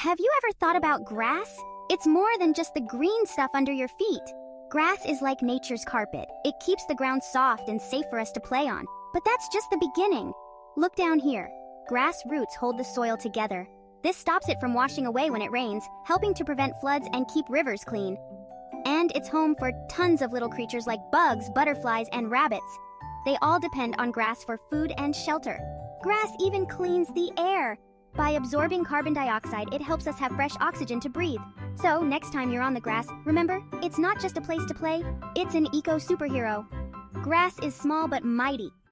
Have you ever thought about grass? It's more than just the green stuff under your feet. Grass is like nature's carpet. It keeps the ground soft and safe for us to play on. But that's just the beginning. Look down here. Grass roots hold the soil together. This stops it from washing away when it rains, helping to prevent floods and keep rivers clean. And it's home for tons of little creatures like bugs, butterflies, and rabbits. They all depend on grass for food and shelter. Grass even cleans the air. By absorbing carbon dioxide, it helps us have fresh oxygen to breathe. So, next time you're on the grass, remember, it's not just a place to play, it's an eco-superhero. Grass is small but mighty.